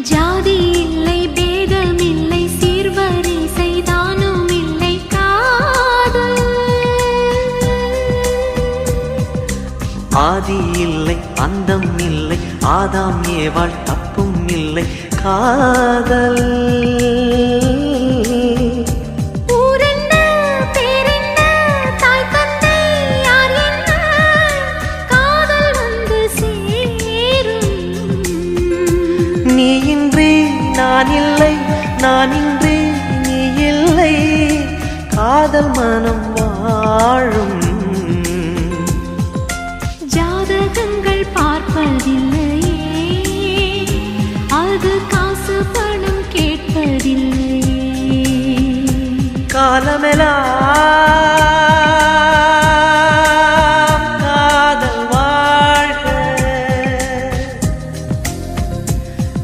ஜாதி இல்லை பேதம் இல்லை சீர்வரிசை தானும் இல்லை காதல் ஆதி இல்லை அந்தம் இல்லை ஆதாம் ஏவாள் தப்பும் இல்லை காதல் நீ இன்றி நான் இல்லை நான் இன்றி நீ இல்லை காதல் மனம் வாழும் ஜாதகங்கள் பார்ப்பதில்லையே அது காசு பணம் கேட்பதில்லையே காலமெல்லாம்